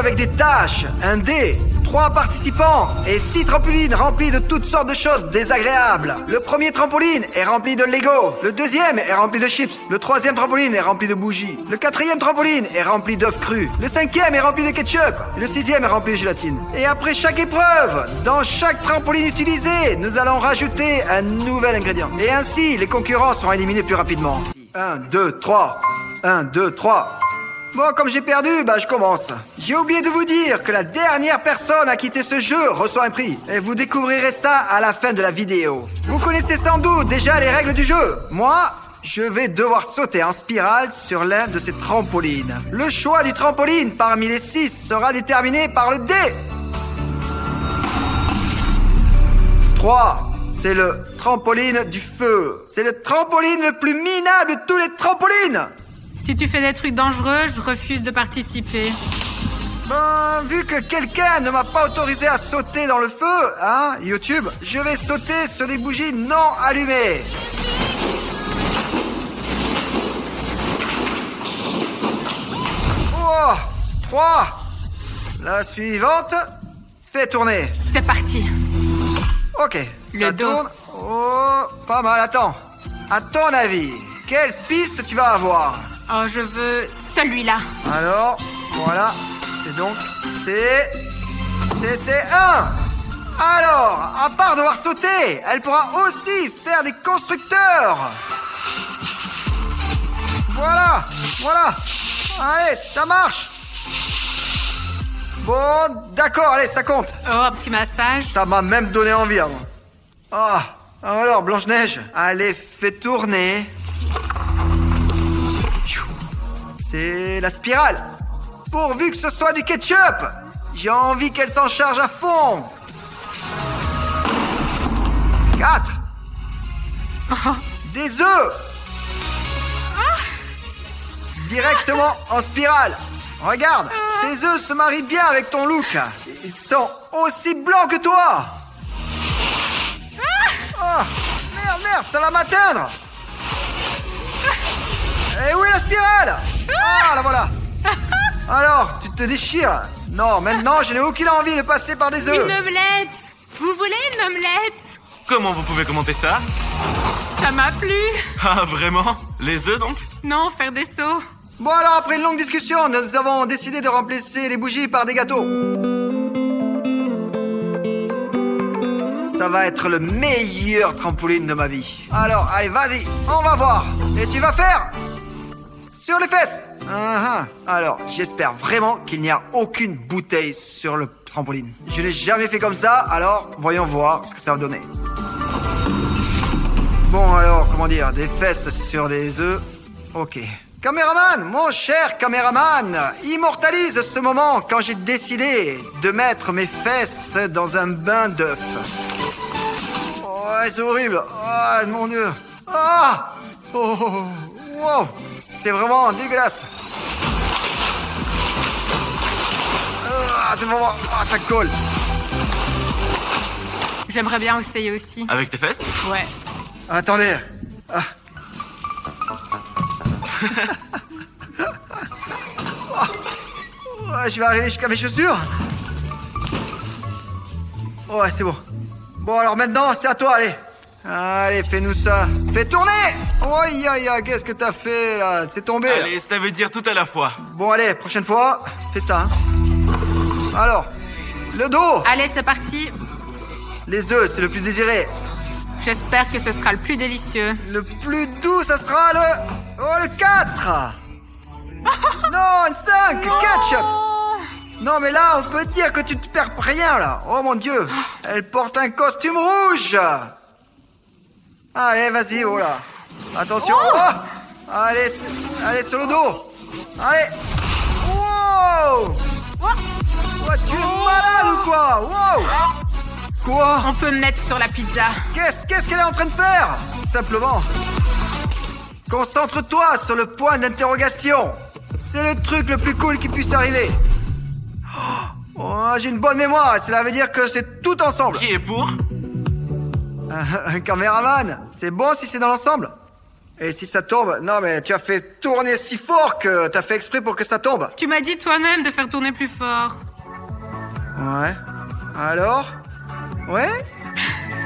avec des tâches, un dé, 3 participants et 6 trampolines remplis de toutes sortes de choses désagréables. Le premier trampoline est rempli de Lego. Le deuxième est rempli de chips. Le troisième trampoline est rempli de bougies. Le quatrième trampoline est rempli d'œufs crus. Le cinquième est rempli de ketchup. Et le sixième est rempli de gélatine. Et après chaque épreuve, dans chaque trampoline utilisé, nous allons rajouter un nouvel ingrédient. Et ainsi, les concurrents seront éliminés plus rapidement. 1, 2, 3. 1, 2, 3. Bon, comme j'ai perdu, je commence. J'ai oublié de vous dire que la dernière personne à quitter ce jeu reçoit un prix. Et vous découvrirez ça à la fin de la vidéo. Vous connaissez sans doute déjà les règles du jeu. Moi, je vais devoir sauter en spirale sur l'un de ces trampolines. Le choix du trampoline parmi les 6 sera déterminé par le dé. 3. C'est le trampoline du feu. C'est le trampoline le plus minable de tous les trampolines. Si tu fais des trucs dangereux, je refuse de participer. Vu que quelqu'un ne m'a pas autorisé à sauter dans le feu, YouTube, je vais sauter sur des bougies non allumées. Oh, 3. La suivante. Fais tourner. C'est parti. Ok, Le ça dos. tourne. Oh, pas mal, attends. À ton avis, quelle piste tu vas avoir? Oh, je veux celui-là. Alors, voilà, c'est donc, c'est 1. Alors, à part devoir sauter, elle pourra aussi faire des constructeurs. Voilà. Allez, ça marche. Bon, d'accord, allez, ça compte. Oh, petit massage. Ça m'a même donné envie, moi. Alors, Blanche-Neige, allez, fais tourner. C'est la spirale. Pourvu que ce soit du ketchup. J'ai envie qu'elle s'en charge à fond. 4. Des œufs. Directement en spirale. Regarde, ces œufs se marient bien avec ton look. Ils sont aussi blancs que toi. Merde, ça va m'atteindre. Et où est la spirale? La voilà. Alors, tu te déchires? Non, maintenant, je n'ai aucune envie de passer par des œufs. Une omelette. Vous voulez une omelette? Comment vous pouvez commenter ça? Ça m'a plu. Ah, vraiment? Les œufs, donc? Non, faire des sauts. Bon alors, après une longue discussion, nous avons décidé de remplacer les bougies par des gâteaux. Ça va être le meilleur trampoline de ma vie. Alors, allez, vas-y, on va voir. Et tu vas faire sur les fesses. Alors, j'espère vraiment qu'il n'y a aucune bouteille sur le trampoline. Je n'ai jamais fait comme ça, alors voyons voir ce que ça va donner. Bon alors, comment dire, des fesses sur des œufs. Ok. Caméraman, mon cher caméraman, immortalise ce moment quand j'ai décidé de mettre mes fesses dans un bain d'œufs. Ouais, c'est horrible. Oh, mon Dieu. Wow. C'est vraiment dégueulasse. C'est vraiment... ça colle. J'aimerais bien essayer aussi. Avec tes fesses? Ouais. Attendez. Je vais arriver jusqu'à mes chaussures. Ouais, c'est bon. Bon, alors maintenant, c'est à toi, allez. Allez, fais-nous ça. Fais tourner. Qu'est-ce que t'as fait, là? C'est tombé. Allez, ça veut dire tout à la fois. Bon, allez, prochaine fois, fais ça. Alors, le dos. Allez, c'est parti. Les œufs, c'est le plus désiré. J'espère que ce sera le plus délicieux. Le plus doux, ça sera le 4. Non, une 5. Ketchup. Non, mais là, on peut dire que tu te perds rien, là. Oh, mon Dieu. Elle porte un costume rouge. Allez, vas-y, oh là. Attention. Allez, sur le dos. Allez. Wow. Tu es malade ou quoi? Wow. Quoi? On peut me mettre sur la pizza. Qu'est-ce qu'elle est en train de faire? Simplement. Concentre-toi sur le point d'interrogation. C'est le truc le plus cool qui puisse arriver. J'ai une bonne mémoire, cela veut dire que c'est tout ensemble. Qui est pour? Un caméraman, c'est bon si c'est dans l'ensemble? Et si ça tombe? Non, mais tu as fait tourner si fort que t'as fait exprès pour que ça tombe. Tu m'as dit toi-même de faire tourner plus fort. Ouais. Alors? Ouais?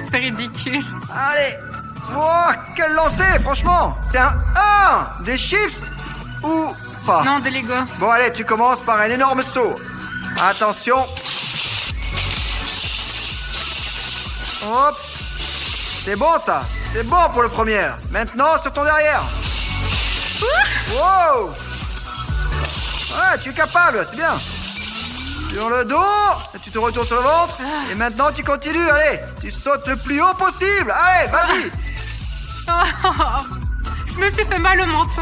C'est ridicule. Allez! Oh, quel lancer, franchement! C'est un 1! Des chips? Ou pas? Non, des Lego. Bon, allez, tu commences par un énorme saut. Attention. Hop. C'est bon, ça. C'est bon pour le premier. Maintenant, sur ton derrière. Wow! Ouais, tu es capable, c'est bien. Sur le dos, et tu te retournes sur le ventre. Et maintenant, tu continues, allez. Tu sautes le plus haut possible. Allez, vas-y. Je me suis fait mal au menton.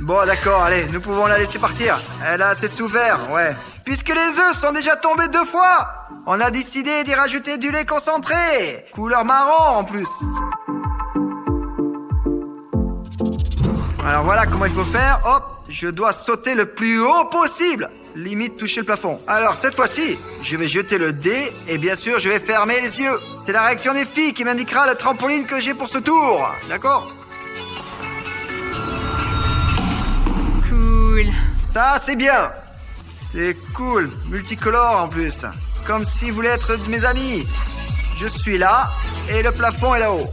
Bon, d'accord, allez, nous pouvons la laisser partir. Elle a assez souffert, ouais. Puisque les œufs sont déjà tombés 2 fois, on a décidé d'y rajouter du lait concentré. Couleur marron, en plus. Alors voilà comment il faut faire. Hop, je dois sauter le plus haut possible. Limite toucher le plafond. Alors cette fois-ci, je vais jeter le dé et bien sûr je vais fermer les yeux. C'est la réaction des filles qui m'indiquera le trampoline que j'ai pour ce tour. D'accord? Cool. Ça c'est bien. C'est cool, multicolore en plus. Comme s'ils voulaient être de mes amis. Je suis là et le plafond est là-haut.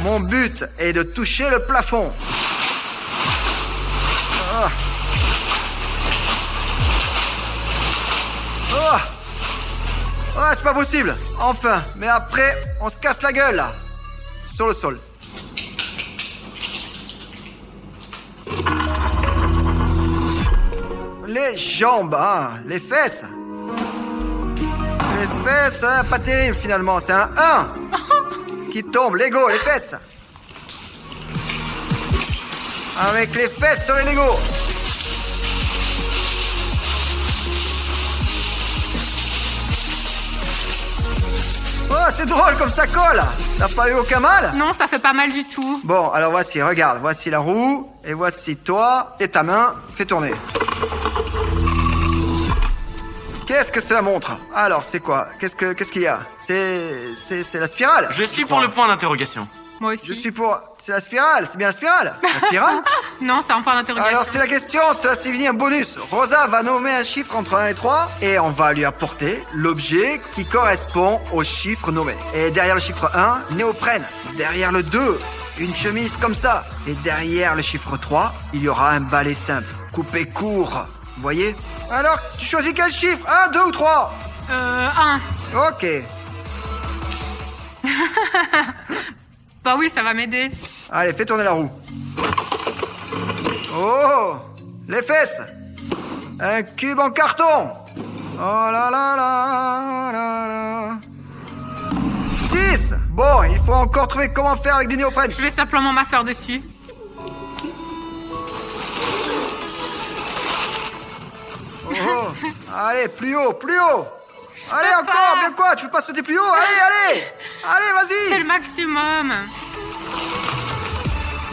Mon but est de toucher le plafond. Oh. Oh. Oh, c'est pas possible. Enfin, mais après, on se casse la gueule là. Sur le sol. Les jambes, hein, les fesses. Les fesses, hein, pas terrible finalement, c'est un 1 qui tombe, Lego, les fesses. Avec les fesses sur les Lego. Oh, c'est drôle comme ça colle. T'as pas eu aucun mal? Non, ça fait pas mal du tout. Bon, alors voici, regarde, voici la roue, et voici toi, et ta main, fais tourner. Qu'est-ce que cela montre? Alors, c'est quoi? Qu'est-ce qu'il y a? C'est la spirale. Je suis pour le point d'interrogation. Moi aussi. Je suis pour... C'est la spirale, c'est bien la spirale? La spirale? Non, c'est un point d'interrogation. Alors, c'est la question, cela signifie un bonus. Rosa va nommer un chiffre entre 1 et 3, et on va lui apporter l'objet qui correspond au chiffre nommé. Et derrière le chiffre 1, néoprène. Derrière le 2, une chemise comme ça. Et derrière le chiffre 3, il y aura un balai simple, coupé court. Vous voyez? Alors, tu choisis quel chiffre? 1, 2 ou 3? 1. Ok. Bah oui, ça va m'aider. Allez, fais tourner la roue. Oh! Les fesses! Un cube en carton! Oh là là là là là! 6! Bon, il faut encore trouver comment faire avec du néoprène. Je vais simplement m'asseoir dessus. Oh! Allez, plus haut, plus haut! Allez, peux encore, pas. bien quoi? Tu peux pas sauter plus haut? Allez, allez! Allez, C'est vas-y! le maximum.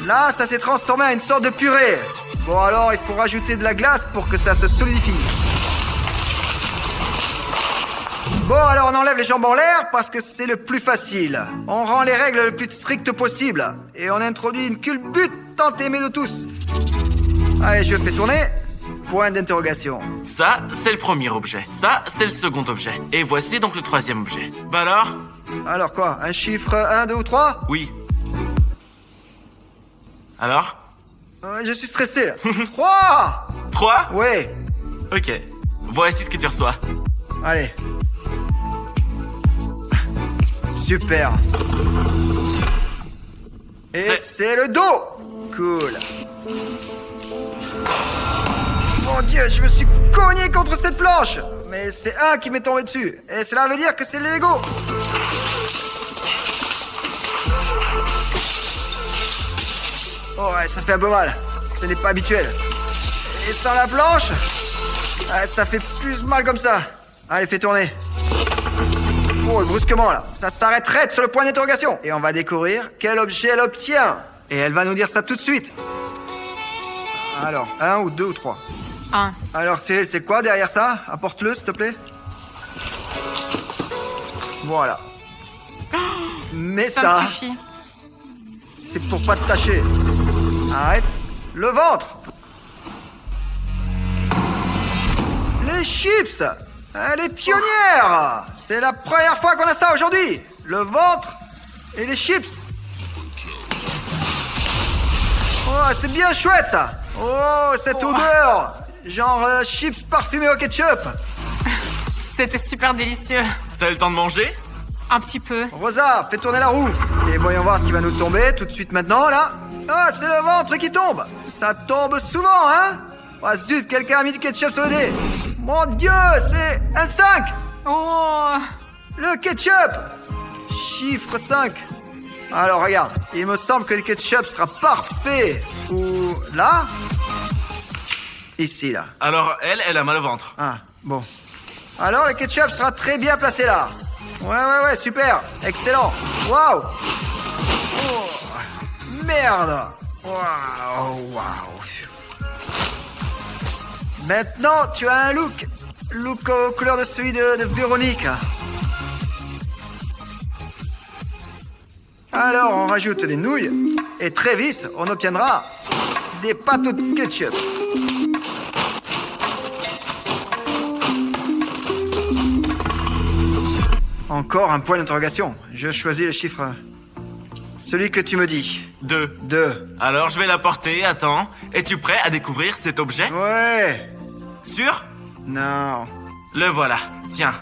Là, ça s'est transformé en une sorte de purée. Bon, alors, il faut rajouter de la glace pour que ça se solidifie. Bon, alors on enlève les jambes en l'air parce que c'est le plus facile. On rend les règles le plus strictes possible. Et on introduit une culbute tant aimée de tous. Allez, je fais tourner. Point d'interrogation. Ça, c'est le premier objet. Ça, c'est le second objet. Et voici donc le troisième objet. Bah alors? Alors quoi? Un chiffre 1, 2 ou 3? Oui. Alors? Je suis stressé là. 3! 3? Ouais. Ok. Voici ce que tu reçois. Allez. Super. Et c'est le dos. Cool. Mon Dieu, je me suis cogné contre cette planche. Mais c'est un qui m'est tombé dessus. Et cela veut dire que c'est les Lego. Oh ouais, ça fait un peu mal. Ce n'est pas habituel. Et sans la planche, ça fait plus mal comme ça. Allez, fais tourner. Oh, brusquement là. Ça s'arrêterait sur le point d'interrogation. Et on va découvrir quel objet elle obtient. Et elle va nous dire ça tout de suite. Alors, 1 ou 2 ou 3? 1. Alors, c'est quoi derrière ça? Apporte-le, s'il te plaît. Voilà. Mais Ça ça, me suffit. c'est pour pas te tâcher. Arrête. Le ventre. Les chips. Les pionnières. C'est la première fois qu'on a ça aujourd'hui. Le ventre et les chips. Oh, c'était bien chouette ça. Oh, cette odeur. Genre chips parfumés au ketchup. C'était super délicieux. T'as eu le temps de manger? Un petit peu. Rosa, fais tourner la roue. Et voyons voir ce qui va nous tomber tout de suite maintenant, là. Ah, c'est le ventre qui tombe. Ça tombe souvent, hein. Ah zut, quelqu'un a mis du ketchup sur le dé. Mon Dieu, c'est un 5. Oh, Le ketchup. Chiffre 5. Alors, regarde. Il me semble que le ketchup sera parfait. Ou là. Ici, là. Alors, elle a mal au ventre. Ah, bon. Alors, le ketchup sera très bien placé là. Ouais, super. Excellent. Waouh. Oh, merde. Waouh. Maintenant, tu as un look. Look aux couleurs de celui de Véronique. Alors, on rajoute des nouilles. Et très vite, on obtiendra des pâtes de ketchup. Encore un point d'interrogation. Je choisis le chiffre. Celui que tu me dis. 2. 2. Alors, je vais la porter. Attends. Es-tu prêt à découvrir cet objet? Ouais. Sûr? Non. Le voilà. Tiens.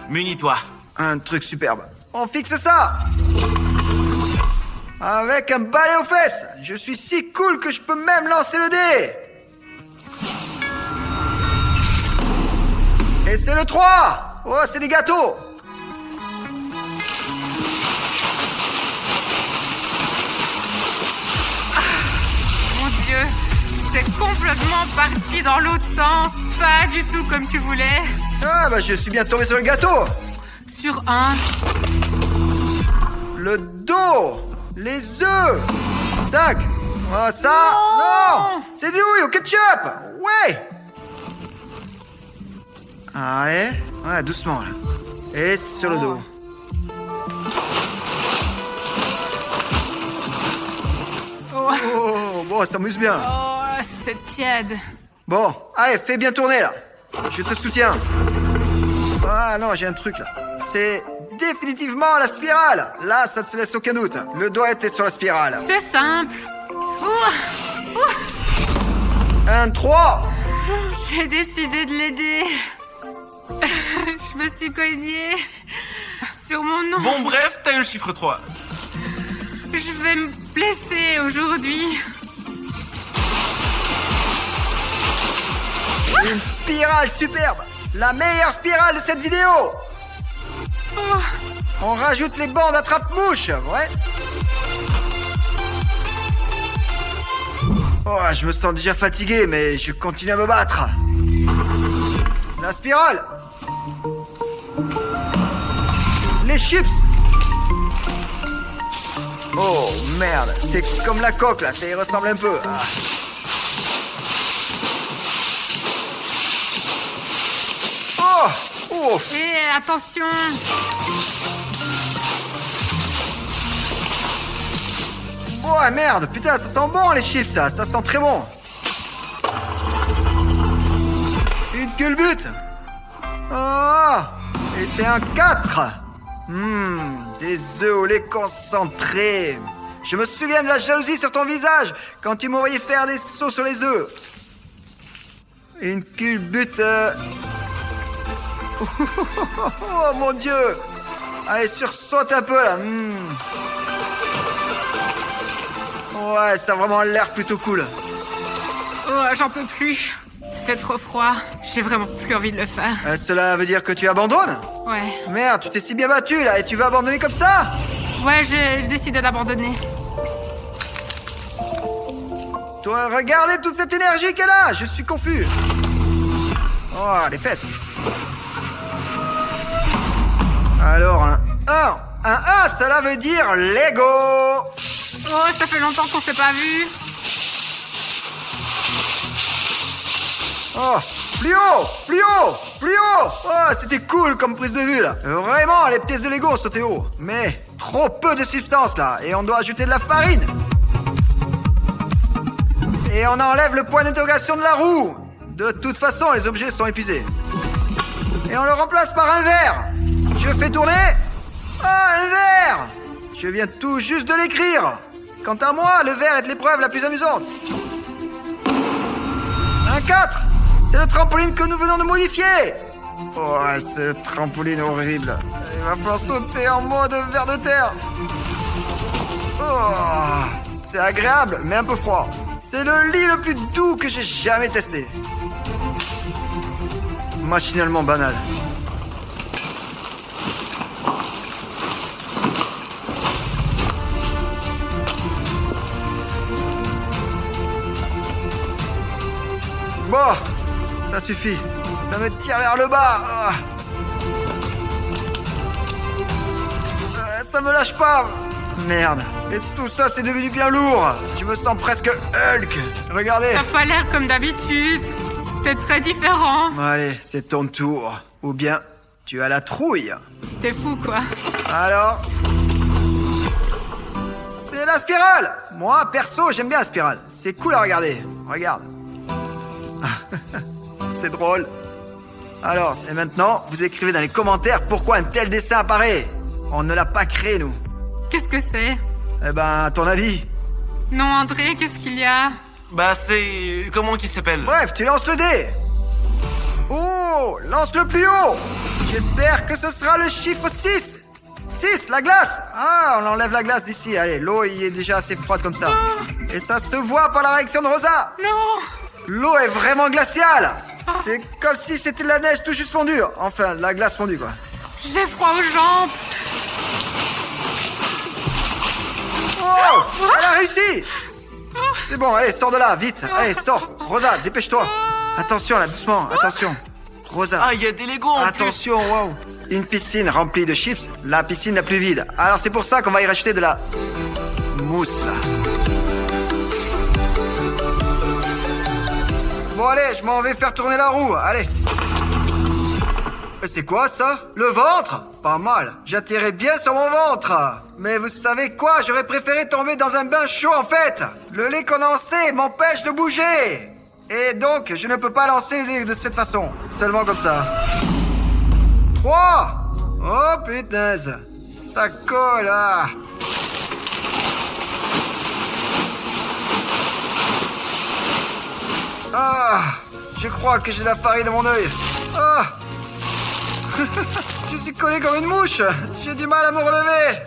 Munis-toi. Un truc superbe. On fixe ça. Avec un balai aux fesses. Je suis si cool que je peux même lancer le dé. Et c'est le 3. Oh, c'est des gâteaux. mon Dieu. C'est complètement parti dans l'autre sens. Pas du tout comme tu voulais. Ah, bah je suis bien tombé sur le gâteau. Sur un. Le dos. Les œufs. 5. Oh, ça. Non. C'est des houilles au ketchup. Ouais. Allez. Ouais, doucement, là. Et sur le dos. Oh, Oh, bon, ça m'amuse bien. oh, c'est tiède. Bon, allez, fais bien tourner, là. Je te soutiens. Ah non, j'ai un truc, là. C'est définitivement la spirale. Là, ça ne se laisse aucun doute. Le doigt était sur la spirale. C'est simple. Ouh, 1, 3. j'ai décidé de l'aider. Je me suis cognée sur mon nom. Bon, bref, t'as eu le chiffre 3. Je vais me blesser aujourd'hui. Une spirale superbe. La meilleure spirale de cette vidéo. Oh, On rajoute les bandes attrape-mouches, ouais. Oh, je me sens déjà fatigué, mais je continue à me battre. La spirale. Les chips. Oh, merde. C'est comme la coque, là. Ça y ressemble un peu. Ah. Oh, oh. et attention. Oh, merde. Putain, ça sent bon, les chips, ça. Ça sent très bon. Une culbute. Oh, et c'est un 4. Des œufs au lait concentré. Je me souviens de la jalousie sur ton visage quand tu m'envoyais faire des sauts sur les œufs. Une culbute. Oh mon Dieu. Allez, sursaute un peu là. Ouais, ça a vraiment l'air plutôt cool. Oh, j'en peux plus. C'est trop froid. J'ai vraiment plus envie de le faire. Cela veut dire que tu abandonnes? Ouais. Merde, tu t'es si bien battu là et tu vas abandonner comme ça? Ouais, j'ai décidé d'abandonner. Toi, regardez toute cette énergie qu'elle a. Je suis confus. Oh, les fesses. Alors, un 1. Un 1, cela veut dire Lego. Oh, ça fait longtemps qu'on s'est pas vu. Oh, plus haut, plus haut, plus haut. Oh, c'était cool comme prise de vue là. Vraiment, les pièces de Lego ont sauté haut. Mais trop peu de substance là. Et on doit ajouter de la farine. Et on enlève le point d'interrogation de la roue. De toute façon, les objets sont épuisés. Et on le remplace par un verre. Je fais tourner. Ah, un verre! Je viens tout juste de l'écrire. Quant à moi, le verre est l'épreuve la plus amusante. Un 4. C'est le trampoline que nous venons de modifier. Oh, ce trampoline horrible. Il va falloir sauter en mode ver de terre. Oh, c'est agréable, mais un peu froid. C'est le lit le plus doux que j'ai jamais testé. Machinalement banal. Bon, ça suffit. Ça me tire vers le bas. Ça me lâche pas. Merde. Et tout ça, c'est devenu bien lourd. Je me sens presque Hulk. Regardez. T'as pas l'air comme d'habitude. T'es très différent. Allez, c'est ton tour. Ou bien, tu as la trouille. T'es fou, quoi. Alors, c'est la spirale. Moi, perso, j'aime bien la spirale. C'est cool à regarder. Regarde. C'est drôle. Alors, et maintenant, vous écrivez dans les commentaires pourquoi un tel dessin apparaît. On ne l'a pas créé, nous. Qu'est-ce que c'est? Eh ben, à ton avis? Non, André, qu'est-ce qu'il y a? Bah, c'est... Comment qu'il s'appelle? Bref, tu lances le dé. Oh, lance le plus haut. J'espère que ce sera le chiffre 6. 6, la glace. Ah, on enlève la glace d'ici. Allez, l'eau il est déjà assez froide comme ça. Et ça se voit par la réaction de Rosa. Non! L'eau est vraiment glaciale. C'est comme si c'était de la neige tout juste fondue. Enfin, la glace fondue, quoi. J'ai froid aux jambes. Oh, elle a réussi. C'est bon, allez, sors de là, vite. Allez, sors. Rosa, dépêche-toi. Attention, là, doucement, attention. Rosa. Ah, il y a des Legos en plus. Attention, waouh. Une piscine remplie de chips, la piscine la plus vide. Alors c'est pour ça qu'on va y rajouter de la mousse. Bon allez, je m'en vais faire tourner la roue, allez. C'est quoi ça? Le ventre? Pas mal, j'atterrais bien sur mon ventre. Mais vous savez quoi? J'aurais préféré tomber dans un bain chaud en fait. Le lait condensé m'empêche de bouger. Et donc, je ne peux pas lancer de cette façon. Seulement comme ça. 3. Oh punaise. Ça colle là. Ah, je crois que j'ai la farine dans mon œil. Ah. Je suis collé comme une mouche. J'ai du mal à me relever.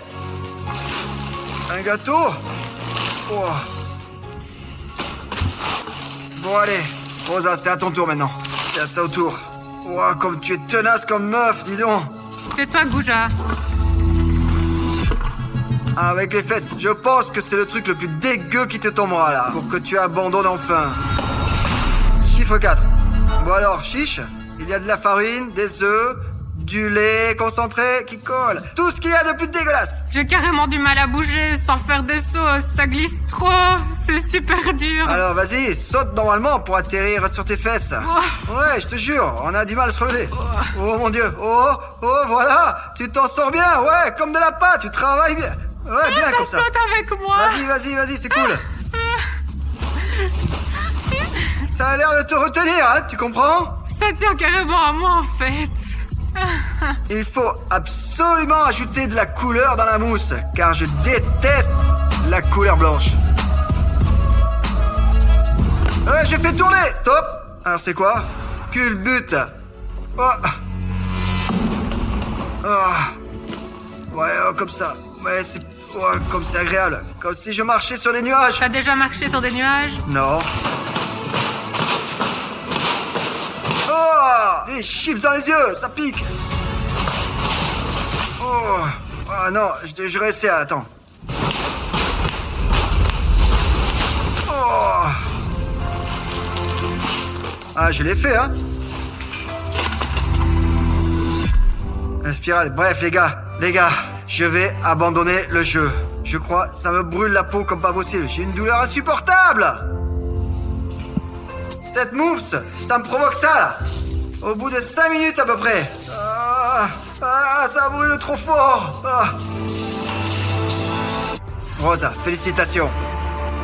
Un gâteau. Oh. Bon allez, Rosa, c'est à ton tour maintenant. C'est à ton tour. Ouah, comme tu es tenace comme meuf, dis donc. C'est toi, Gouja. Avec les fesses, je pense que c'est le truc le plus dégueu qui te tombera là. Pour que tu abandonnes enfin. Chiffre 4. Bon alors, chiche, il y a de la farine, des œufs, du lait concentré qui colle. Tout ce qu'il y a de plus dégueulasse. J'ai carrément du mal à bouger sans faire des sauts. Ça glisse trop. C'est super dur. Alors vas-y, saute normalement pour atterrir sur tes fesses. Oh. Ouais, je te jure, on a du mal à se relever. Oh mon dieu, oh, voilà, tu t'en sors bien, ouais, comme de la pâte, tu travailles bien. Ouais, bien comme ça. Saute avec moi. Vas-y, c'est cool. Ça a l'air de te retenir, hein, tu comprends? Ça tient carrément à moi en fait. Il faut absolument ajouter de la couleur dans la mousse, car je déteste la couleur blanche. Je fais tourner. Stop. Alors c'est quoi? Culbute. Oh. Ouais, comme ça. Ouais, c'est... Ouais, comme c'est agréable. Comme si je marchais sur des nuages. T'as déjà marché sur des nuages? Non. Oh, des chips dans les yeux, ça pique. Oh, ah non, je réessaye, attends. Oh. Ah, je l'ai fait, hein. La spirale, bref, les gars, je vais abandonner le jeu. Je crois, ça me brûle la peau comme pas possible. J'ai une douleur insupportable. Cette mousse, ça me provoque ça, là. Au bout de 5 minutes à peu près. Ça brûle trop fort. Rosa, félicitations.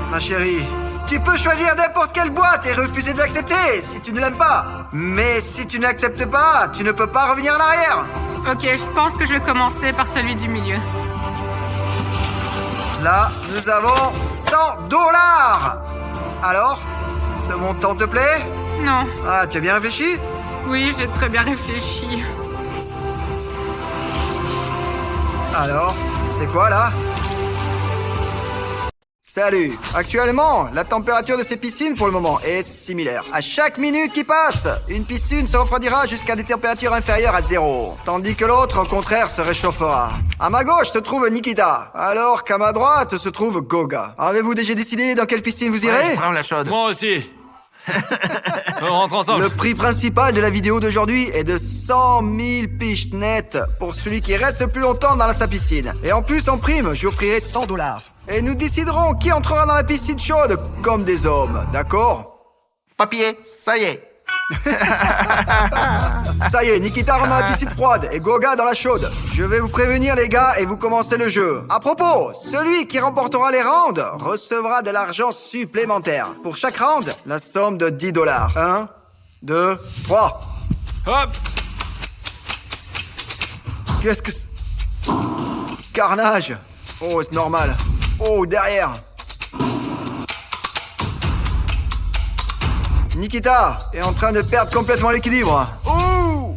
Ma chérie, Tu peux choisir n'importe quelle boîte et refuser de l'accepter si tu ne l'aimes pas. Mais si tu n'acceptes pas, tu ne peux pas revenir en arrière. Ok, je pense que je vais commencer par celui du milieu. Là, nous avons 100 $. Alors, ce montant te plaît? Non. Ah, tu as bien réfléchi? Oui, j'ai très bien réfléchi. Alors, c'est quoi là? Salut! Actuellement, la température de ces piscines pour le moment est similaire. À chaque minute qui passe, une piscine se refroidira jusqu'à des températures inférieures à 0. Tandis que l'autre, au contraire, se réchauffera. À ma gauche se trouve Nikita, alors qu'à ma droite se trouve Goga. Avez-vous déjà décidé dans quelle piscine vous irez? Prends la chaude. Moi aussi. On rentre ensemble. Le prix principal de la vidéo d'aujourd'hui est de 100 000 piches nettes pour celui qui reste plus longtemps dans sa piscine. Et en plus, en prime, j'offrirai 100 $. Et nous déciderons qui entrera dans la piscine chaude comme des hommes, d'accord? Papier, ça y est. Ça y est, Nikita rentre dans la piscine froide et Goga dans la chaude. Je vais vous prévenir les gars et vous commencez le jeu. À propos, celui qui remportera les rounds recevra de l'argent supplémentaire. Pour chaque round, la somme de 10 $. 1, 2, 3. Hop. Qu'est-ce que c'est? Carnage. Oh, c'est normal. Oh, derrière. Nikita est en train de perdre complètement l'équilibre. Oh!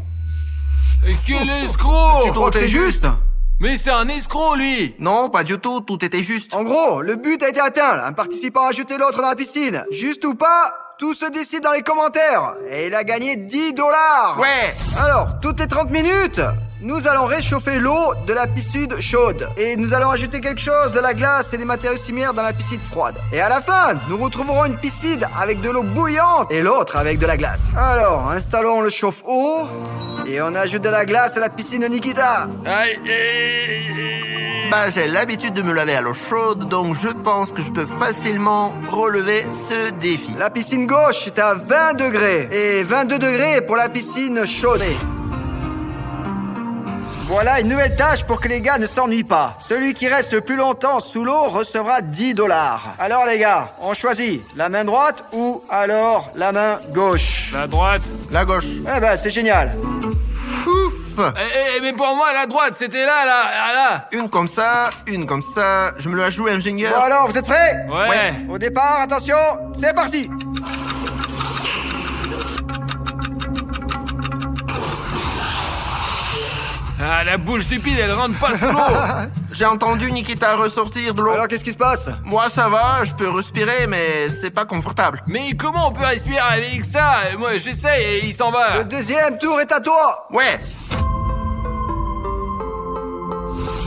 Et quel escroc! Tu crois que c'est juste? Mais c'est un escroc, lui! Non, pas du tout, tout était juste. En gros, le but a été atteint. Un participant a ajouté l'autre dans la piscine. Juste ou pas, tout se décide dans les commentaires. Et il a gagné 10 $. Ouais. Alors, toutes les 30 minutes, nous allons réchauffer l'eau de la piscine chaude. Et nous allons ajouter quelque chose, de la glace et des matériaux similaires dans la piscine froide. Et à la fin, nous retrouverons une piscine avec de l'eau bouillante et l'autre avec de la glace. Alors, installons le chauffe-eau et on ajoute de la glace à la piscine de Nikita. Aïe. Bah, j'ai l'habitude de me laver à l'eau chaude, donc je pense que je peux facilement relever ce défi. La piscine gauche est à 20 degrés et 22 degrés pour la piscine chaude. Voilà une nouvelle tâche pour que les gars ne s'ennuient pas. Celui qui reste le plus longtemps sous l'eau recevra 10 $. Alors les gars, on choisit la main droite ou alors la main gauche? La droite. La gauche. Eh ben c'est génial. Ouf. Mais pour moi, la droite, c'était là. Une comme ça, je me la joue ingénieur. Bon alors, vous êtes prêts? Ouais. Au départ, attention, c'est parti. Ah, la boule stupide, elle rentre pas sous l'eau. J'ai entendu Nikita ressortir de l'eau. Alors qu'est-ce qui se passe? Moi ça va, je peux respirer, mais c'est pas confortable. Mais comment on peut respirer avec ça? Moi, j'essaye et il s'en va. Le deuxième tour est à toi. Ouais.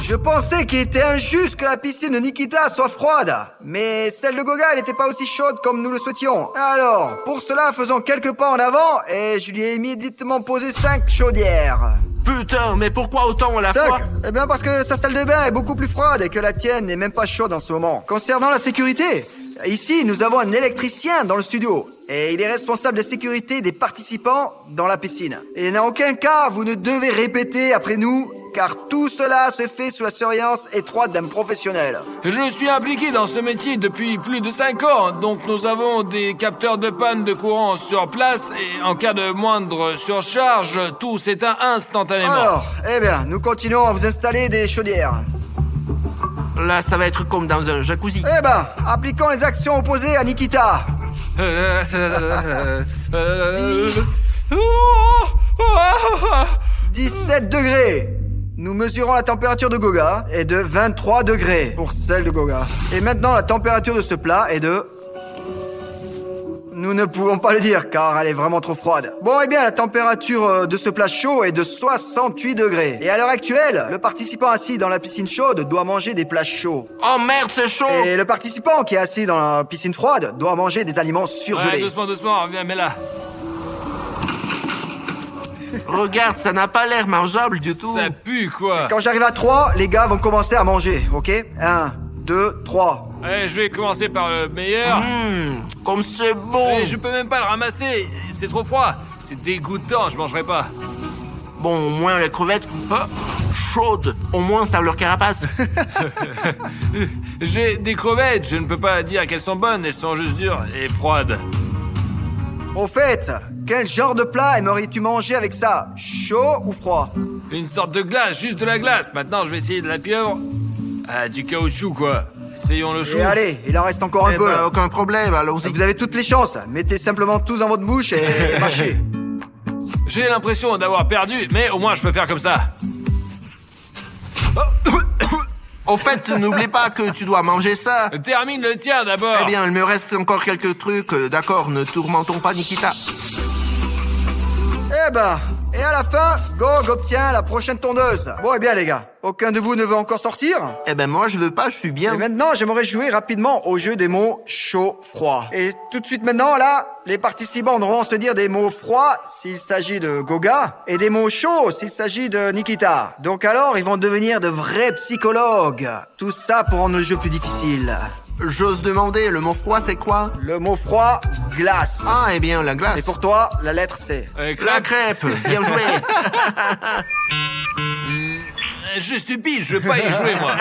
Je pensais qu'il était injuste que la piscine de Nikita soit froide. Mais celle de Goga, elle n'était pas aussi chaude comme nous le souhaitions. Alors, pour cela, faisons quelques pas en avant et je lui ai immédiatement posé 5 chaudières. Putain, mais pourquoi autant à la 5? fois? Eh bien parce que sa salle de bain est beaucoup plus froide et que la tienne n'est même pas chaude en ce moment. Concernant la sécurité, ici nous avons un électricien dans le studio. Et il est responsable de la sécurité des participants dans la piscine. Et en aucun cas vous ne devez répéter après nous, car tout cela se fait sous la surveillance étroite d'un professionnel. Je suis impliqué dans ce métier depuis plus de 5 ans, donc nous avons des capteurs de panne de courant sur place et en cas de moindre surcharge, tout s'éteint instantanément. Alors, eh bien, nous continuons à vous installer des chaudières. Là, ça va être comme dans un jacuzzi. Eh ben, appliquons les actions opposées à Nikita. 17 degrés. Nous mesurons la température de Goga est de 23 degrés pour celle de Goga. Et maintenant, la température de ce plat est de... Nous ne pouvons pas le dire car elle est vraiment trop froide. Bon, eh bien, la température de ce plat chaud est de 68 degrés. Et à l'heure actuelle, le participant assis dans la piscine chaude doit manger des plats chauds. Oh merde, c'est chaud. Et le participant qui est assis dans la piscine froide doit manger des aliments surgelés. Ouais, doucement, viens, mets là. Regarde, ça n'a pas l'air mangeable du tout. Ça pue, quoi. Quand j'arrive à 3, les gars vont commencer à manger, ok? 1, 2, 3. Allez, je vais commencer par le meilleur. Comme c'est bon. Et je peux même pas le ramasser, c'est trop froid. C'est dégoûtant, je mangerai pas. Bon, au moins les crevettes. Oh, chaudes. Au moins, ça leur carapace. J'ai des crevettes, je ne peux pas dire qu'elles sont bonnes, elles sont juste dures et froides. Au fait, quel genre de plat aimerais-tu manger avec ça? Chaud ou froid? Une sorte de glace, juste de la glace. Maintenant, je vais essayer de la pieuvre. Ah, du caoutchouc, quoi. Essayons le chou. Et allez, il en reste encore un Eh peu. ben, aucun problème, allons-y. Vous avez toutes les chances. Mettez simplement tous dans votre bouche et mâchez. J'ai l'impression d'avoir perdu, mais au moins je peux faire comme ça. Au fait, n'oublie pas que tu dois manger ça. Termine le tien d'abord. Eh bien, il me reste encore quelques trucs. D'accord, ne tourmentons pas Nikita. Eh ben, et à la fin, Gog obtient la prochaine tondeuse. Bon, eh bien les gars, aucun de vous ne veut encore sortir? Eh ben, moi, je veux pas, je suis bien. Et maintenant, j'aimerais jouer rapidement au jeu des mots chaud-froid. Et tout de suite maintenant, là, les participants devront se dire des mots froids s'il s'agit de Goga et des mots chauds s'il s'agit de Nikita. Donc alors, ils vont devenir de vrais psychologues. Tout ça pour rendre le jeu plus difficile. J'ose demander, le mot froid, c'est quoi? Le mot froid, glace. Ah, eh bien, la glace. Et pour toi, la lettre C. La crêpe, bien joué. Je suis pile, je veux pas y jouer moi.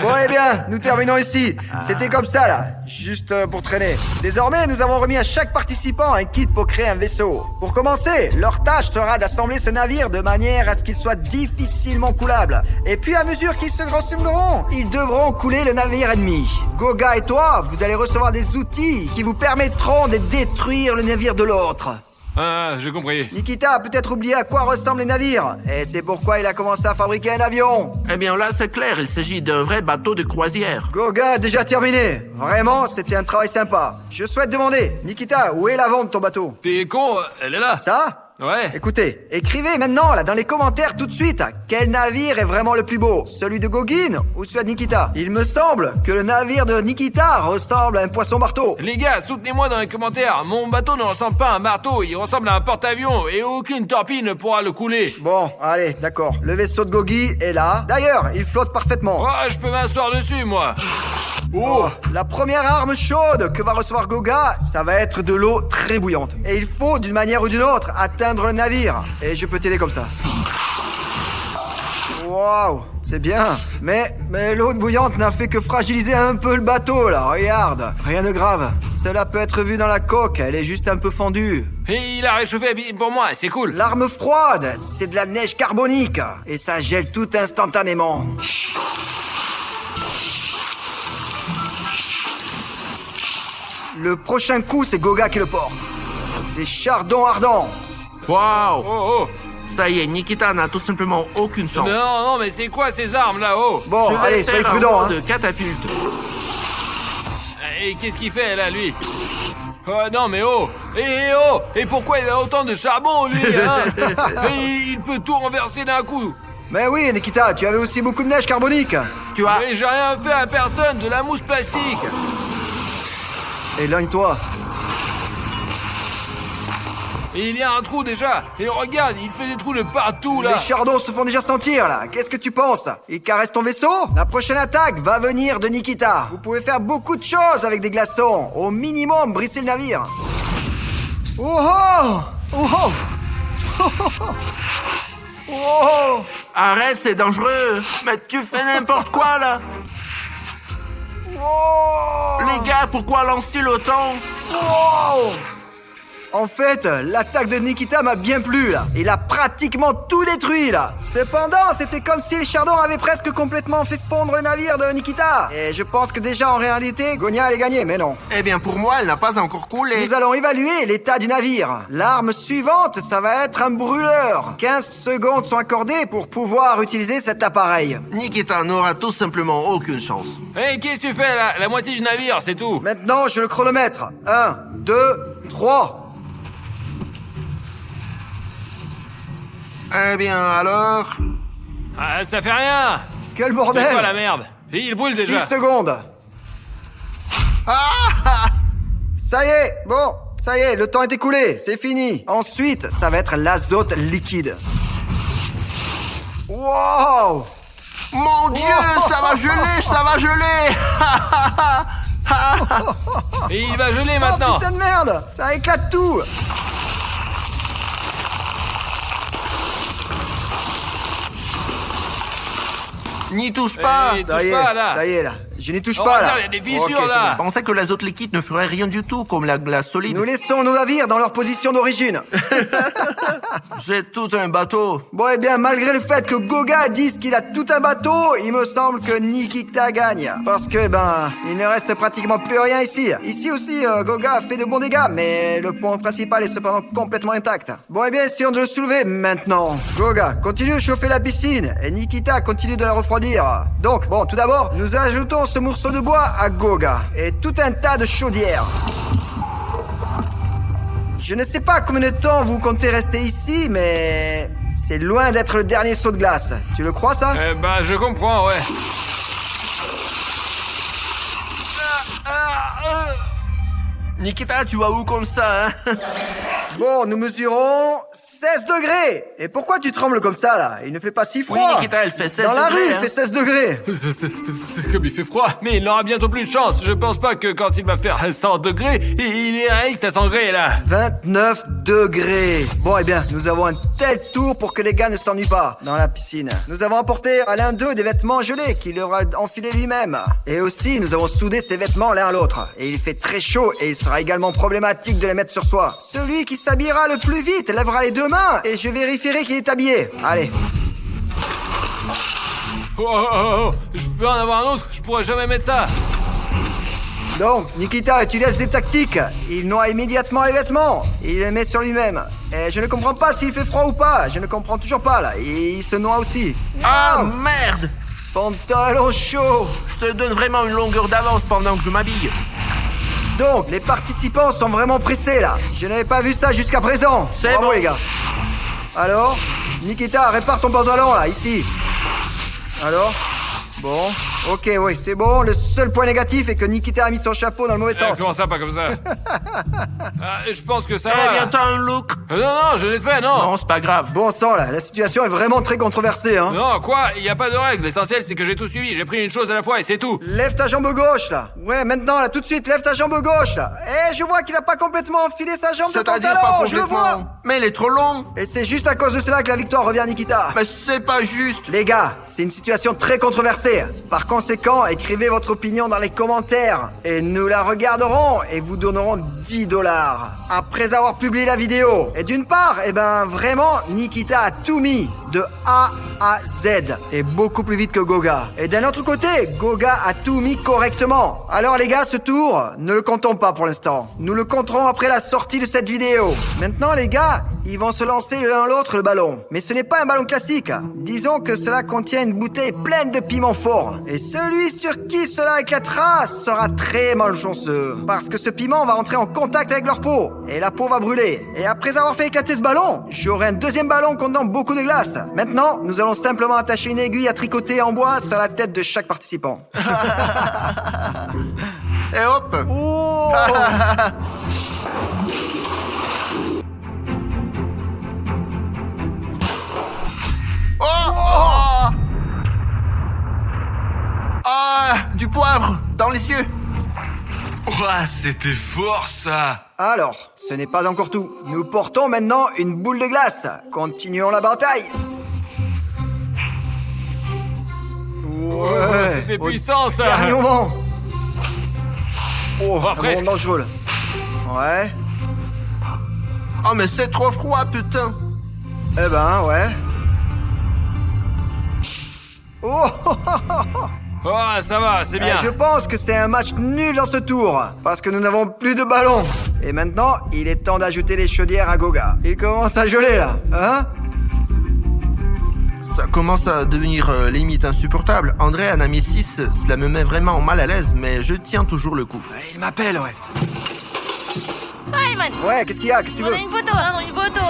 Bon, eh bien, nous terminons ici. C'était comme ça, là. Juste pour traîner. Désormais, nous avons remis à chaque participant un kit pour créer un vaisseau. Pour commencer, leur tâche sera d'assembler ce navire de manière à ce qu'il soit difficilement coulable. Et puis, à mesure qu'ils se ressembleront, ils devront couler le navire ennemi. Goga et toi, vous allez recevoir des outils qui vous permettront de détruire le navire de l'autre. Ah, j'ai compris. Nikita a peut-être oublié à quoi ressemblent les navires. Et c'est pourquoi il a commencé à fabriquer un avion. Eh bien, là, c'est clair, il s'agit d'un vrai bateau de croisière. Goga a déjà terminé. Vraiment, c'était un travail sympa. Je souhaite demander, Nikita, où est l'avant de ton bateau? T'es con, elle est là. Ça? Ouais. Écoutez, écrivez maintenant, là, dans les commentaires tout de suite, quel navire est vraiment le plus beau? Celui de Gogin ou celui de Nikita? Il me semble que le navire de Nikita ressemble à un poisson-marteau. Les gars, soutenez-moi dans les commentaires. Mon bateau ne ressemble pas à un marteau, il ressemble à un porte-avions et aucune torpille ne pourra le couler. Bon, allez, d'accord. Le vaisseau de Gogi est là. D'ailleurs, il flotte parfaitement. Oh, je peux m'asseoir dessus, moi. Oh, la première arme chaude que va recevoir Goga, ça va être de l'eau très bouillante. Et il faut, d'une manière ou d'une autre, atteindre le navire. Et je peux t'aider comme ça. Waouh, c'est bien. Mais l'eau bouillante n'a fait que fragiliser un peu le bateau, là. Regarde, rien de grave. Cela peut être vu dans la coque, elle est juste un peu fendue. Et il a réchauffé pour moi, c'est cool. L'arme froide, c'est de la neige carbonique. Et ça gèle tout instantanément. Le prochain coup, c'est Goga qui le porte. Des chardons ardents. Waouh! Oh, oh. Ça y est, Nikita n'a tout simplement aucune chance. Non, mais c'est quoi ces armes là-haut? Bon, Je vais allez, faire soyez un prudents, mot hein. de catapulte. Et qu'est-ce qu'il fait là, lui? Oh non, mais oh! Et pourquoi il a autant de charbon, lui, hein? Et il peut tout renverser d'un coup. Mais oui, Nikita, tu avais aussi beaucoup de neige carbonique. Tu as... Mais j'ai rien fait à personne, de la mousse plastique. Éloigne-toi. Et il y a un trou déjà. Et regarde, il fait des trous de partout, là. Les chardons se font déjà sentir, là. Qu'est-ce que tu penses? Il caresse ton vaisseau? La prochaine attaque va venir de Nikita. Vous pouvez faire beaucoup de choses avec des glaçons. Au minimum, brisser le navire. Oh oh! Oh oh! Oh oh! Oh! Arrête, c'est dangereux. Mais tu fais n'importe quoi, là. Oh! Les gars, pourquoi lance-t-il autant? Oh! En fait, l'attaque de Nikita m'a bien plu, là. Il a pratiquement tout détruit, là. Cependant, c'était comme si les chardons avaient presque complètement fait fondre le navire de Nikita. Et je pense que déjà, en réalité, Gonia allait gagner, mais non. Eh bien, pour moi, elle n'a pas encore coulé. Nous allons évaluer l'état du navire. L'arme suivante, ça va être un brûleur. 15 secondes sont accordées pour pouvoir utiliser cet appareil. Nikita n'aura tout simplement aucune chance. Hé, qu'est-ce que tu fais là? La moitié du navire, c'est tout. Maintenant, je le chronomètre. 1, 2, 3. Eh bien, alors... Ah, ça fait rien. Quel C'est bordel! quoi la merde? Et il brûle 6 déjà. secondes. Ah! Ça y est, bon, ça y est, le temps est écoulé, c'est fini. Ensuite, ça va être l'azote liquide. Wow! Mon Dieu, ça va geler, ça va geler. Et il va geler Oh maintenant. putain de merde! Ça éclate tout! N'y touche pas. Eh, Ça y est, touche pas, là. ça y est là. Je n'y touche Oh, pas là. regarde, il y a des fissures, Ok, c'est là. Je pensais que l'azote liquide ne ferait rien du tout, comme la glace solide. Nous laissons nos navires dans leur position d'origine. J'ai tout un bateau. Bon, eh bien, malgré le fait que Goga dise qu'il a tout un bateau, il me semble que Nikita gagne. Parce que, il ne reste pratiquement plus rien ici. Ici aussi, Goga a fait de bons dégâts, mais le pont principal est cependant complètement intact. Bon, eh bien, essayons de le soulever maintenant. Goga, continue de chauffer la piscine, et Nikita continue de la refroidir. Donc, bon, tout d'abord, nous ajoutons ce morceau de bois à Goga, et tout un tas de chaudières. Je ne sais pas combien de temps vous comptez rester ici, mais c'est loin d'être le dernier saut de glace. Tu le crois, ça? Eh ben, je comprends, ouais. Nikita, tu vas où comme ça, hein? Bon, nous mesurons 16 degrés. Et pourquoi tu trembles comme ça, là? Il ne fait pas si froid. Oui, Nikita, elle fait 16 Dans la degrés, rue, il hein. fait 16 degrés. Comme il fait froid, mais il n'aura bientôt plus de chance. Je pense pas que quand il va faire 100 degrés, il est réaliste à 100 degrés, là. 29 degrés. Bon, eh bien, nous avons un tel tour pour que les gars ne s'ennuient pas dans la piscine. Nous avons apporté à l'un d'eux des vêtements gelés qu'il aura enfilés lui-même. Et aussi, nous avons soudé ses vêtements l'un à l'autre. Et il fait très chaud et il sera également problématique de les mettre sur soi. Celui qui s'habillera le plus vite lèvera les deux mains et je vérifierai qu'il est habillé. Allez. Oh, je peux en avoir un autre, je pourrais jamais mettre ça. Donc, Nikita utilise des tactiques. Il noie immédiatement les vêtements. Il les met sur lui-même. Et je ne comprends pas s'il fait froid ou pas. Je ne comprends toujours pas, là. Et il se noie aussi. Ah, Non. merde! Pantalon chaud. Je te donne vraiment une longueur d'avance pendant que je m'habille. Donc, les participants sont vraiment pressés, là. Je n'avais pas vu ça jusqu'à présent. C'est Bravo, bon. les gars. Alors, Nikita, répare ton pantalon, là, ici. Alors? Bon, ok, oui, c'est bon. Le seul point négatif est que Nikita a mis son chapeau dans le mauvais sens. Comment ça, pas comme ça? Je pense que ça Eh va. bien, t'as un look. Non, je l'ai fait, non. Non, c'est pas grave. Bon sang, là, la situation est vraiment très controversée, hein. Non, quoi? Il y a pas de règle. L'essentiel, c'est que j'ai tout suivi. J'ai pris une chose à la fois et c'est tout. Lève ta jambe gauche, là. Ouais, maintenant, là, tout de suite, lève ta jambe gauche, là. Eh, je vois qu'il a pas complètement enfilé sa jambe de C'est-à-dire pantalon, pas je le vois. complètement. Mais il est trop long. Et c'est juste à cause de cela que la victoire revient à Nikita. Mais c'est pas juste. Les gars, c'est une situation très controversée. Par conséquent, écrivez votre opinion dans les commentaires. Et nous la regarderons et vous donnerons 10 $. Après avoir publié la vidéo. Et d'une part, vraiment, Nikita a tout mis. De A à Z. Et beaucoup plus vite que Goga. Et d'un autre côté, Goga a tout mis correctement. Alors les gars, ce tour, ne le comptons pas pour l'instant. Nous le compterons après la sortie de cette vidéo. Maintenant les gars, ils vont se lancer l'un l'autre le ballon. Mais ce n'est pas un ballon classique. Disons que cela contient une bouteille pleine de piment fort. Et celui sur qui cela éclatera sera très malchanceux. Parce que ce piment va entrer en contact avec leur peau. Et la peau va brûler. Et après avoir fait éclater ce ballon, j'aurai un deuxième ballon contenant beaucoup de glace. Maintenant, nous allons simplement attacher une aiguille à tricoter en bois sur la tête de chaque participant. Et hop. Oh Oh. Ah, du poivre dans les yeux. Ouah, c'était fort, ça. Alors, ce n'est pas encore tout. Nous portons maintenant une boule de glace. Continuons la bataille. Ouais, c'était au puissant, ça. dernier moment. Oh, presque. vraiment dangereux, là. Ouais. Oh, mais c'est trop froid, putain. Eh ben, ouais. Oh, Oh, ça va, c'est bien. Je pense que c'est un match nul dans ce tour, parce que nous n'avons plus de ballon. Et maintenant, il est temps d'ajouter les chaudières à Goga. Il commence à geler, là, hein? Ça commence à devenir limite insupportable. André en a mis 6, cela me met vraiment mal à l'aise, mais je tiens toujours le coup. Il m'appelle, ouais. Ayman, Ouais, qu'est-ce qu'il y a? Qu'est-ce que tu on veux? a une photo, hein, une photo.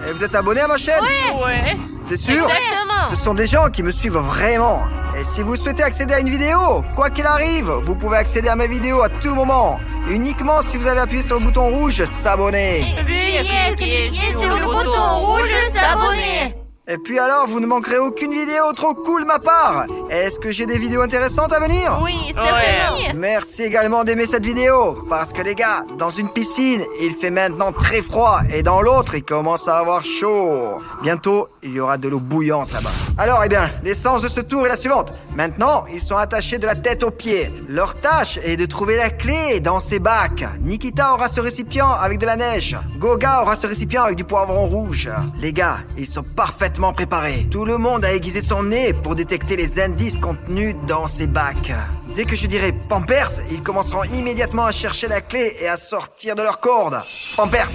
Et vous êtes abonné à ma chaîne? Ouais. C'est sûr? Exactement. Ce sont des gens qui me suivent vraiment. Et si vous souhaitez accéder à une vidéo, quoi qu'il arrive, vous pouvez accéder à mes vidéos à tout moment. Uniquement si vous avez appuyé sur le bouton rouge s'abonner. Veuillez cliquer sur le bouton rouge s'abonner. Et puis alors, vous ne manquerez aucune vidéo trop cool de ma part. Est-ce que j'ai des vidéos intéressantes à venir? Oui, certainement. Merci également d'aimer cette vidéo, parce que les gars, dans une piscine, il fait maintenant très froid, et dans l'autre, il commence à avoir chaud. Bientôt, il y aura de l'eau bouillante là-bas. Alors, eh bien, l'essence de ce tour est la suivante. Maintenant, ils sont attachés de la tête aux pieds. Leur tâche est de trouver la clé dans ces bacs. Nikita aura ce récipient avec de la neige. Goga aura ce récipient avec du poivron rouge. Les gars, ils sont parfaitement préparés. Tout le monde a aiguisé son nez pour détecter les indices contenus dans ces bacs. Dès que je dirai Pampers, ils commenceront immédiatement à chercher la clé et à sortir de leur corde. Pampers!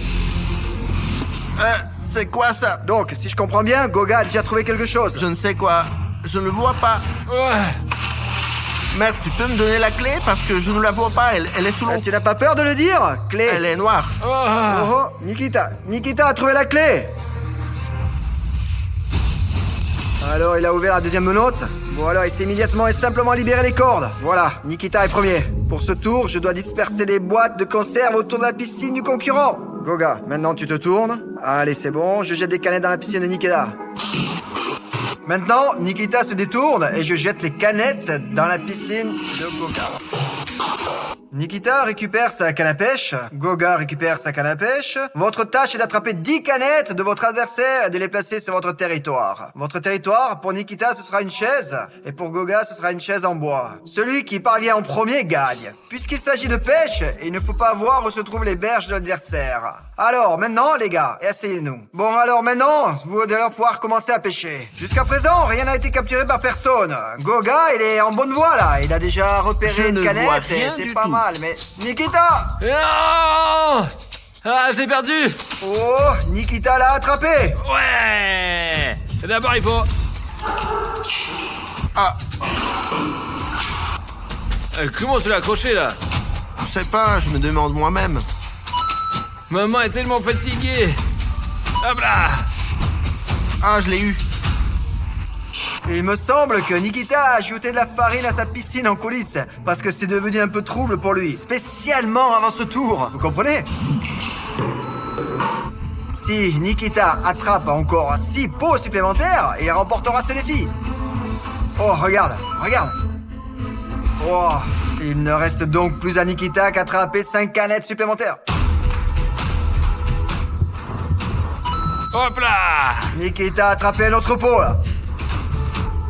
C'est quoi ça? Donc, si je comprends bien, Goga a déjà trouvé quelque chose. Je ne sais quoi. Je ne vois pas. Ouais. Merde, tu peux me donner la clé? Parce que je ne la vois pas, elle est sous l'eau. Tu n'as pas peur de le dire? Clé. Elle est noire. Ah. Oh, oh, Nikita. Nikita a trouvé la clé. Alors, il a ouvert la deuxième menotte. Bon, alors, il s'est immédiatement et simplement libéré les cordes. Voilà, Nikita est premier. Pour ce tour, je dois disperser les boîtes de conserve autour de la piscine du concurrent. Goga, maintenant tu te tournes. Allez, c'est bon, je jette des canettes dans la piscine de Nikita. Maintenant, Nikita se détourne et je jette les canettes dans la piscine de Goga. Nikita récupère sa canne à pêche, Goga récupère sa canne à pêche. Votre tâche est d'attraper 10 canettes de votre adversaire et de les placer sur votre territoire. Votre territoire, pour Nikita, ce sera une chaise, et pour Goga, ce sera une chaise en bois. Celui qui parvient en premier gagne. Puisqu'il s'agit de pêche, il ne faut pas voir où se trouvent les berges de l'adversaire. Alors, maintenant, les gars, essayez-nous. Bon, alors maintenant, vous allez pouvoir commencer à pêcher. Jusqu'à présent, rien n'a été capturé par personne. Goga, il est en bonne voie, là. Il a déjà repéré Je une ne vois canette, et rien c'est du pas tout. mal. Mais Nikita! Non. Ah, j'ai perdu. Oh, Nikita l'a attrapé! Ouais. D'abord, il faut... Ah, Comment tu l'as accroché, là? je sais pas, je me demande moi-même. Ma main est tellement fatiguée. Hop là. Ah, je l'ai eu. Il me semble que Nikita a ajouté de la farine à sa piscine en coulisses, parce que c'est devenu un peu trouble pour lui, spécialement avant ce tour, vous comprenez? Si Nikita attrape encore 6 pots supplémentaires, il remportera ce défi. Oh, regarde, regarde. Oh, il ne reste donc plus à Nikita qu'attraper 5 canettes supplémentaires. Hop là. Nikita a attrapé un autre pot, là.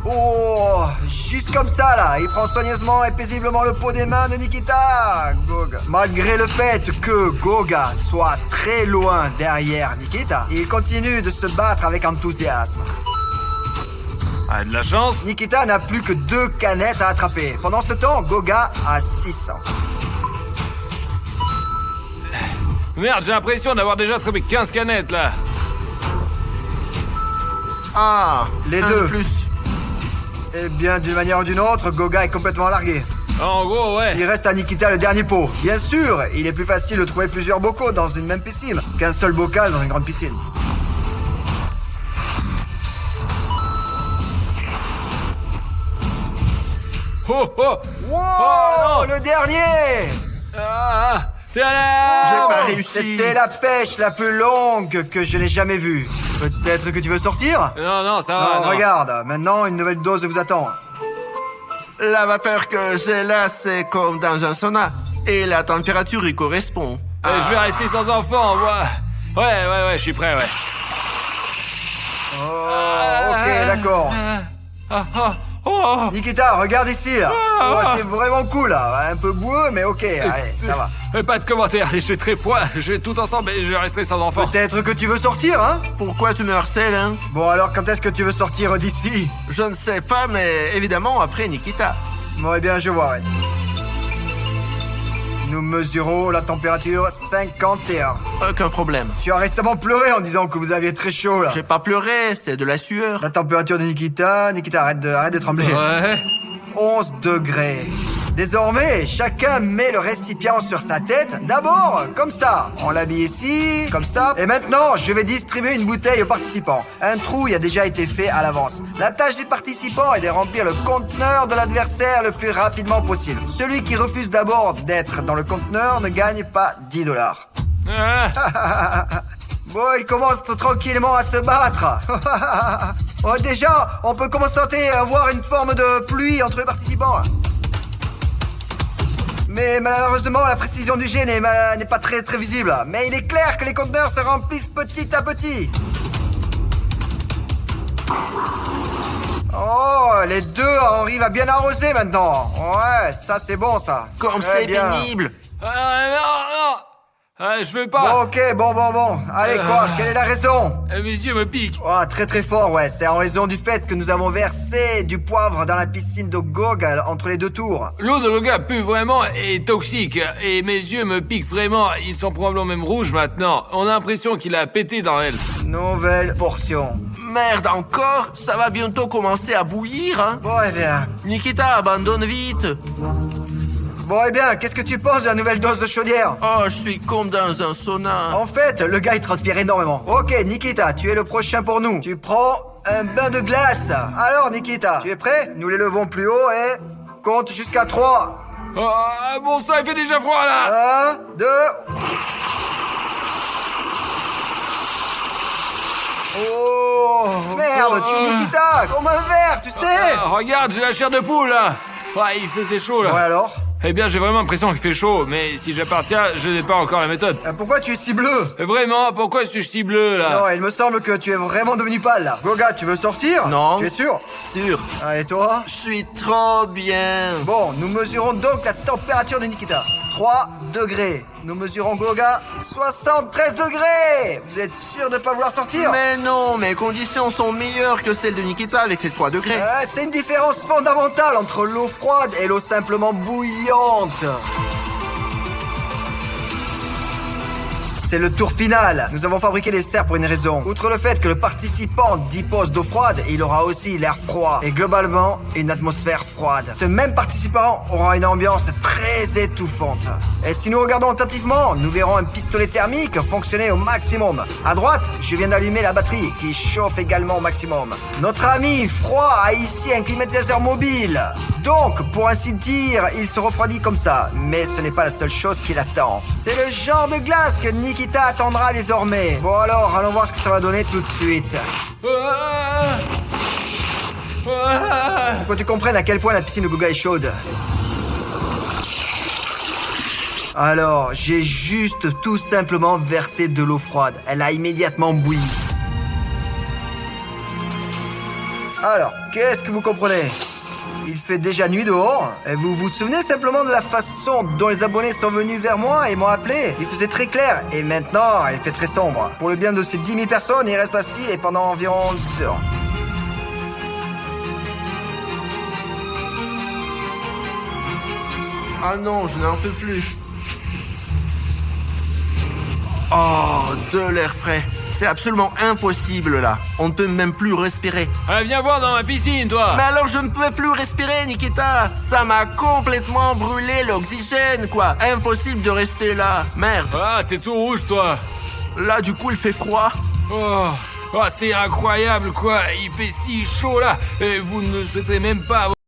Oh, juste comme ça, là. Il prend soigneusement et paisiblement le pot des mains de Nikita. Goga. Malgré le fait que Goga soit très loin derrière Nikita, il continue de se battre avec enthousiasme. Ah, de la chance. Nikita n'a plus que 2 canettes à attraper. Pendant ce temps, Goga a 600. Merde, j'ai l'impression d'avoir déjà attrapé 15 canettes, là. Ah, Les un deux. de plus. Eh bien, d'une manière ou d'une autre, Goga est complètement largué. En gros, ouais. Il reste à Nikita le dernier pot. Bien sûr, il est plus facile de trouver plusieurs bocaux dans une même piscine qu'un seul bocal dans une grande piscine. Oh, oh. Wow, Oh, non. le dernier! Ah, J'ai tada. pas réussi. C'était la pêche la plus longue que je n'ai jamais vue. Peut-être que tu veux sortir? Non, non, ça va. Non, non. regarde, maintenant une nouvelle dose vous attend. La vapeur que j'ai là, c'est comme dans un sauna. Et la température y correspond. Je vais rester sans enfant, moi. Ouais, je suis prêt, ouais. Oh, ok, d'accord. Oh. Nikita, regarde ici, là. Oh, c'est vraiment cool, là. Un peu boueux, mais ok, allez, ça va. Pas de commentaires, j'ai très froid. J'ai tout ensemble et je resterai sans enfant. Peut-être que tu veux sortir, hein? Pourquoi tu me harcèles, hein? Bon, alors quand est-ce que tu veux sortir d'ici? Je ne sais pas, mais évidemment après Nikita. Bon, eh bien, je vois, ouais. Nous mesurons la température 51. Aucun problème. Tu as récemment pleuré en disant que vous aviez très chaud, là. J'ai pas pleuré, c'est de la sueur. La température de Nikita... Nikita, arrête de trembler. Ouais. 11 degrés. Désormais, chacun met le récipient sur sa tête. D'abord, comme ça. On l'habille ici, comme ça. Et maintenant, je vais distribuer une bouteille aux participants. Un trou y a déjà été fait à l'avance. La tâche des participants est de remplir le conteneur de l'adversaire le plus rapidement possible. Celui qui refuse d'abord d'être dans le conteneur ne gagne pas $10. Ah. Bon, ils commencent tranquillement à se battre. Oh, déjà, on peut commencer à voir une forme de pluie entre les participants. Mais malheureusement, la précision du jet n'est pas très visible. Mais il est clair que les conteneurs se remplissent petit à petit. Oh, les deux arrivent à bien arroser maintenant. Ouais, ça c'est bon ça. Comme Très c'est bien. pénible. Non. Je veux Bon, pas. ok, bon. Allez, quoi, quelle est la raison? Mes yeux me piquent. Oh, très fort, ouais. C'est en raison du fait que nous avons versé du poivre dans la piscine de Gog entre les deux tours. L'eau de Goga pue vraiment et est toxique. Et mes yeux me piquent vraiment. Ils sont probablement même rouges maintenant. On a l'impression qu'il a pété dans elle. Nouvelle portion. Merde, encore? Ça va bientôt commencer à bouillir, hein? Bon, eh bien. Nikita, abandonne vite. Bon, eh bien, qu'est-ce que tu penses de la nouvelle dose de chaudière? Oh, je suis comme dans un sauna. En fait, le gars il transpire énormément. Ok, Nikita, tu es le prochain pour nous. Tu prends un bain de glace. Alors, Nikita, tu es prêt? Nous les levons plus haut et compte jusqu'à 3. Bon sang, il fait déjà froid là. 1, 2. Oh, merde, tu es Nikita, comme un verre, tu sais. Regarde, j'ai la chair de poule là. Ouais, il faisait chaud là. Ouais, alors? Eh bien, j'ai vraiment l'impression qu'il fait chaud, mais si j'appartiens, je n'ai pas encore la méthode. Pourquoi tu es si bleu? Vraiment, pourquoi suis-je si bleu là? Non, il me semble que tu es vraiment devenu pâle là. Goga, tu veux sortir? Non. Tu es sûr? Sûr. Ah, et toi? Je suis trop bien. Bon, nous mesurons donc la température de Nikita. 3 degrés. Nous mesurons Goga 73 degrés. Vous êtes sûr de pas vouloir sortir? Mais non, mes conditions sont meilleures que celles de Nikita avec ses 3 degrés. C'est une différence fondamentale entre l'eau froide et l'eau simplement bouillante. C'est le tour final. Nous avons fabriqué les serres pour une raison. Outre le fait que le participant dispose d'eau froide, il aura aussi l'air froid. Et globalement, une atmosphère froide. Ce même participant aura une ambiance très étouffante. Et si nous regardons attentivement, nous verrons un pistolet thermique fonctionner au maximum. À droite, je viens d'allumer la batterie qui chauffe également au maximum. Notre ami froid a ici un climatisateur mobile. Donc, pour ainsi dire, il se refroidit comme ça. Mais ce n'est pas la seule chose qui l'attend. C'est le genre de glace que Nikita attendra désormais. Bon alors, allons voir ce que ça va donner tout de suite. Pour que tu comprennes à quel point la piscine de Goga est chaude. Alors, j'ai juste tout simplement versé de l'eau froide. Elle a immédiatement bouilli. Alors, qu'est-ce que vous comprenez ? Il fait déjà nuit dehors. Et vous vous souvenez simplement de la façon dont les abonnés sont venus vers moi et m'ont appelé? Il faisait très clair. Et maintenant, il fait très sombre. Pour le bien de ces 10 000 personnes, il reste assis et pendant environ 10 heures. Ah non, je n'en peux plus. Oh, de l'air frais. C'est absolument impossible là. On ne peut même plus respirer. Viens voir dans ma piscine, toi. Mais alors je ne pouvais plus respirer, Nikita. Ça m'a complètement brûlé l'oxygène, quoi. Impossible de rester là. Merde. T'es tout rouge, toi. Là, du coup, il fait froid. Oh, c'est incroyable, quoi. Il fait si chaud là. Et vous ne souhaiterez même pas avoir